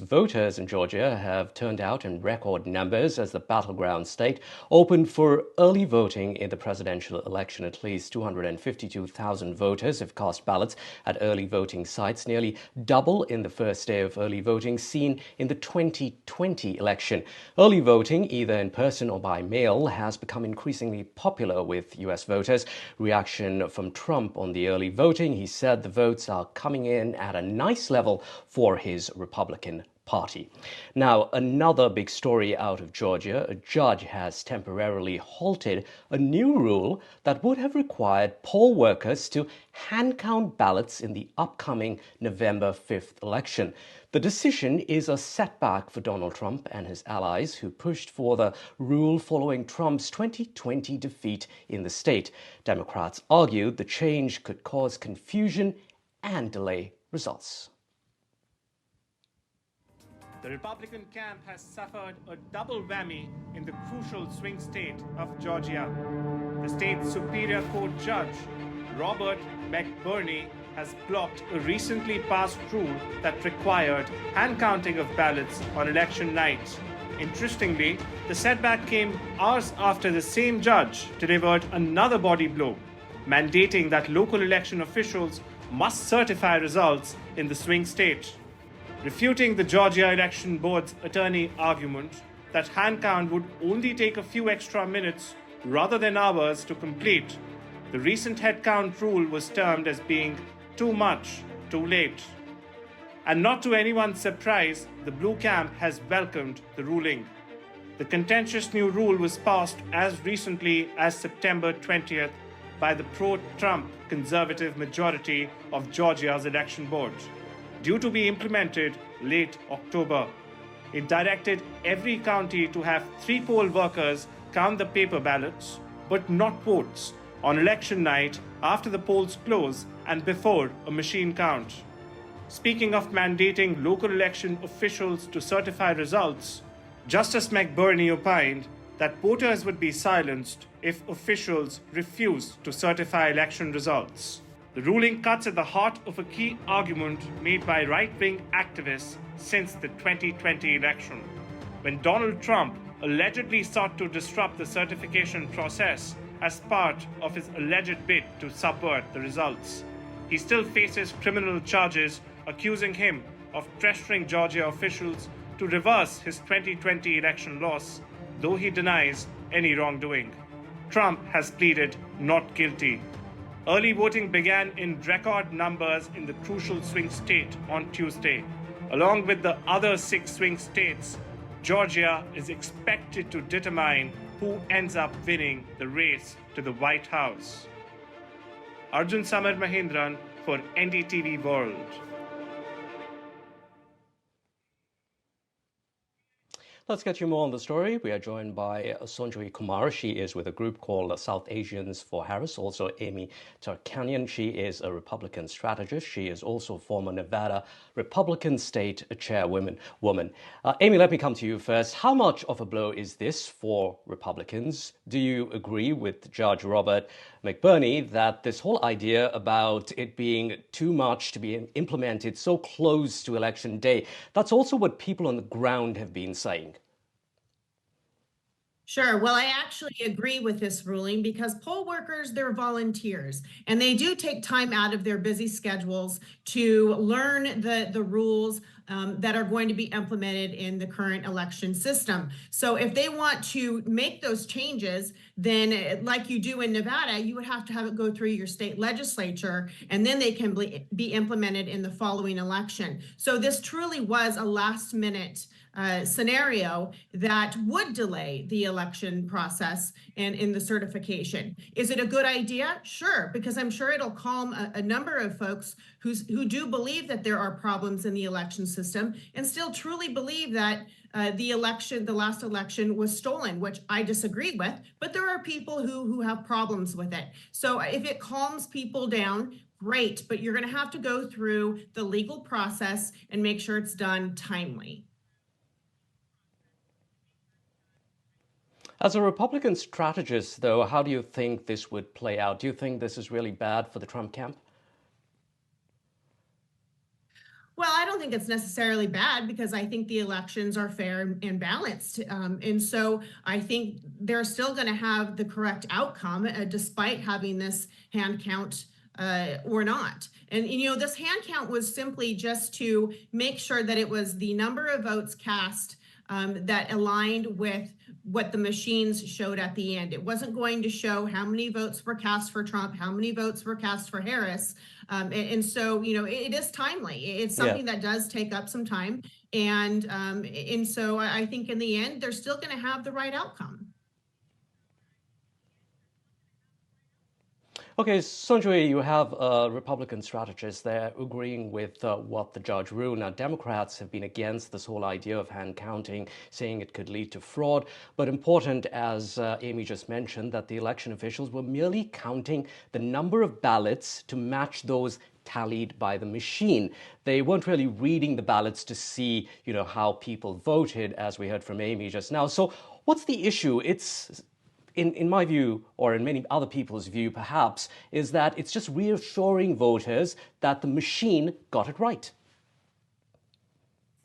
voters in Georgia have turned out in record numbers as the battleground state opened for early voting in the presidential election. At least 252,000 voters have cast ballots at early voting sites, nearly double in the first day of early voting seen in the 2020 election. Early voting, either in person or by mail, has become increasingly popular with U.S. voters. Reaction from Trump on the early voting: he said the votes are coming in at a nice level for his Republican Party. Now, another big story out of Georgia: a judge has temporarily halted a new rule that would have required poll workers to hand count ballots in the upcoming November 5th election. The decision is a setback for Donald Trump and his allies, who pushed for the rule following Trump's 2020 defeat in the state. Democrats argued the change could cause confusion and delay results. The Republican camp has suffered a double whammy in the crucial swing state of Georgia. The state's Superior Court judge, Robert McBurney, has blocked a recently passed rule that required hand counting of ballots on election night. Interestingly, the setback came hours after the same judge delivered another body blow, mandating that local election officials must certify results in the swing state. Refuting the Georgia Election Board's attorney argument that hand count would only take a few extra minutes rather than hours to complete, the recent head count rule was termed as being too much, too late. And not to anyone's surprise, the Blue Camp has welcomed the ruling. The contentious new rule was passed as recently as September 20th by the pro-Trump conservative majority of Georgia's election board, due to be implemented late October. It directed every county to have 3 poll workers count the paper ballots, but not votes, on election night after the polls close and before a machine count. Speaking of mandating local election officials to certify results, Justice McBurney opined that voters would be silenced if officials refused to certify election results. The ruling cuts at the heart of a key argument made by right-wing activists since the 2020 election, when Donald Trump allegedly sought to disrupt the certification process as part of his alleged bid to subvert the results. He still faces criminal charges accusing him of pressuring Georgia officials to reverse his 2020 election loss, though he denies any wrongdoing. Trump has pleaded not guilty. Early voting began in record numbers in the crucial swing state on Tuesday. Along with the other 6 swing states, Georgia is expected to determine who ends up winning the race to the White House. Arjun Samar Mahindran for NDTV World. Let's get you more on the story. We are joined by Sonjui Kumar. She is with a group called South Asians for Harris. Also, Amy Tarkanian. She is a Republican strategist. She is also former Nevada Republican state chairwoman. Amy, let me come to you first. How much of a blow is this for Republicans? Do you agree with Judge Robert McBurney that this whole idea about it being too much to be implemented so close to election day, that's also what people on the ground have been saying? Sure. Well, I actually agree with this ruling because poll workers, they're volunteers, and they do take time out of their busy schedules to learn the rules that are going to be implemented in the current election system. So if they want to make those changes, then like you do in Nevada, you would have to have it go through your state legislature, and then they can be implemented in the following election. So this truly was a last minute scenario that would delay the election process and in the certification. Is it a good idea? Sure, because I'm sure it'll calm a number of folks who do believe that there are problems in the election system and still truly believe that the last election was stolen, which I disagree with, but there are people who have problems with it. So if it calms people down, great, but you're going to have to go through the legal process and make sure it's done timely. As a Republican strategist, though, how do you think this would play out? Do you think this is really bad for the Trump camp? Well, I don't think it's necessarily bad because I think the elections are fair and balanced. And so I think they're still going to have the correct outcome despite having this hand count or not. And, this hand count was simply just to make sure that it was the number of votes cast that aligned with what the machines showed at the end. It wasn't going to show how many votes were cast for Trump, how many votes were cast for Harris. And so, it is timely. It's Yeah. something that does take up some time. And so I think in the end, they're still going to have the right outcome. Okay, Sonjui, you have a Republican strategist there agreeing with what the judge ruled. Now, Democrats have been against this whole idea of hand counting, saying it could lead to fraud. But important, as Amy just mentioned, that the election officials were merely counting the number of ballots to match those tallied by the machine. They weren't really reading the ballots to see, how people voted, as we heard from Amy just now. So what's the issue? It's in my view, or in many other people's view perhaps, is that it's just reassuring voters that the machine got it right.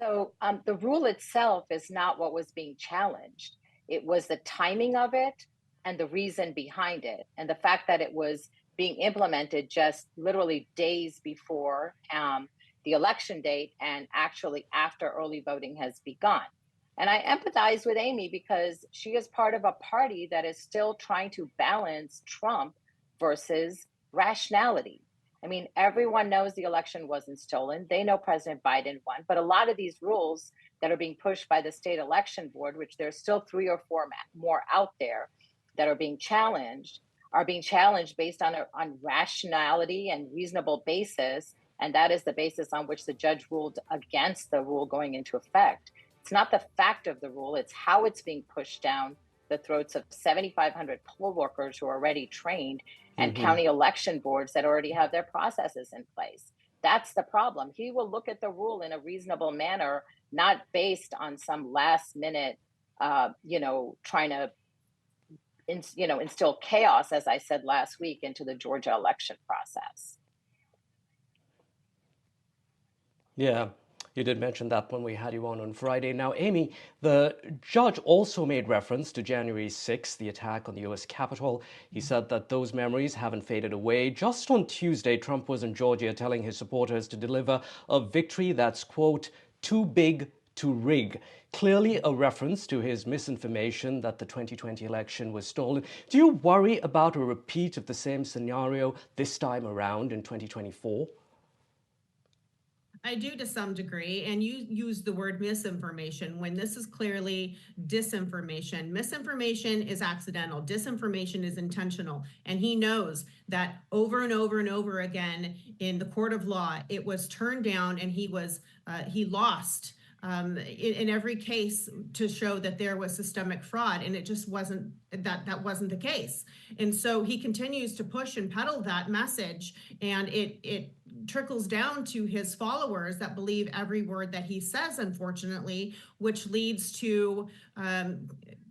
So the rule itself is not what was being challenged. It was the timing of it and the reason behind it, and the fact that it was being implemented just literally days before the election date and actually after early voting has begun. And I empathize with Amy because she is part of a party that is still trying to balance Trump versus rationality. I mean, everyone knows the election wasn't stolen. They know President Biden won. But a lot of these rules that are being pushed by the state election board, which there's still 3 or 4 more out there that are being challenged based on rationality and reasonable basis. And that is the basis on which the judge ruled against the rule going into effect. It's not the fact of the rule, it's how it's being pushed down the throats of 7,500 poll workers who are already trained and county election boards that already have their processes in place. That's the problem. He will look at the rule in a reasonable manner, not based on some last minute, trying to, instill chaos, as I said last week, into the Georgia election process. Yeah, you did mention that when we had you on Friday. Now, Amy, the judge also made reference to January 6th, the attack on the U.S. Capitol. He said that those memories haven't faded away. Just on Tuesday, Trump was in Georgia telling his supporters to deliver a victory that's, quote, too big to rig. Clearly a reference to his misinformation that the 2020 election was stolen. Do you worry about a repeat of the same scenario this time around in 2024? I do to some degree, and you use the word misinformation when this is clearly disinformation. Misinformation is accidental, disinformation is intentional, and he knows that over and over and over again in the court of law, it was turned down, and he lost in every case to show that there was systemic fraud, and it just wasn't that wasn't the case. And so he continues to push and peddle that message, and it trickles down to his followers that believe every word that he says, unfortunately, which leads to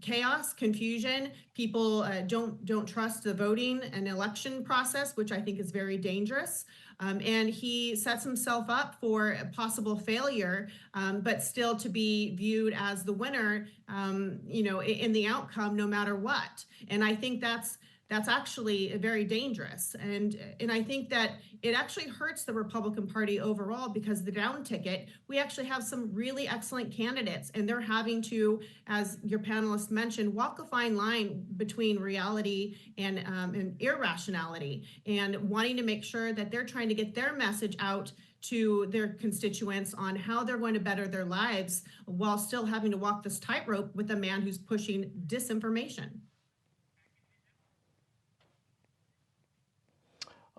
chaos, confusion. People don't trust the voting and election process, which I think is very dangerous. And he sets himself up for a possible failure, but still to be viewed as the winner, in the outcome, no matter what. And I think that's actually very dangerous. And I think that it actually hurts the Republican Party overall because the down ticket, we actually have some really excellent candidates, and they're having to, as your panelists mentioned, walk a fine line between reality and irrationality, and wanting to make sure that they're trying to get their message out to their constituents on how they're going to better their lives while still having to walk this tightrope with a man who's pushing disinformation.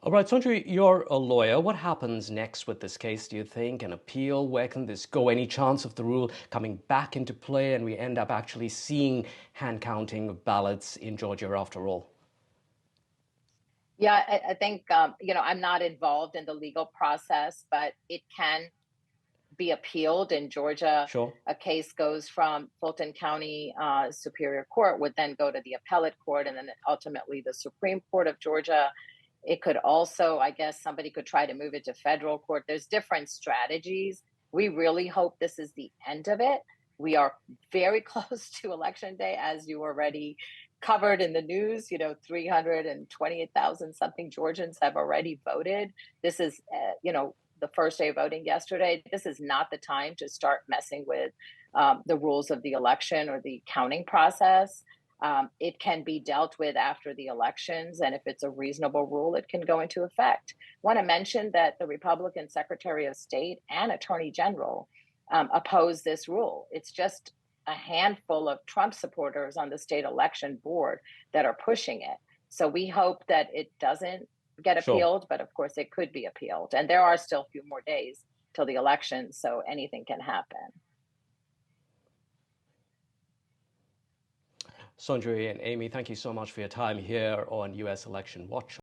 All right, Sonjui, you're a lawyer. What happens next with this case, do you think? An appeal? Where can this go? Any chance of the rule coming back into play and we end up actually seeing hand counting of ballots in Georgia after all? Yeah, I think, I'm not involved in the legal process, but it can be appealed in Georgia. Sure. A case goes from Fulton County Superior Court, would then go to the appellate court, and then ultimately the Supreme Court of Georgia. It could also, I guess, somebody could try to move it to federal court. There's different strategies. We really hope this is the end of it. We are very close to election day, as you already covered in the news. 328,000 something Georgians have already voted. This is, the first day of voting yesterday. This is not the time to start messing with the rules of the election or the counting process. It can be dealt with after the elections, and if it's a reasonable rule, it can go into effect. I want to mention that the Republican Secretary of State and Attorney General oppose this rule. It's just a handful of Trump supporters on the state election board that are pushing it. So we hope that it doesn't get Sure. appealed, but of course it could be appealed. And there are still a few more days till the election, so anything can happen. Sonjui and Amy, thank you so much for your time here on US Election Watch.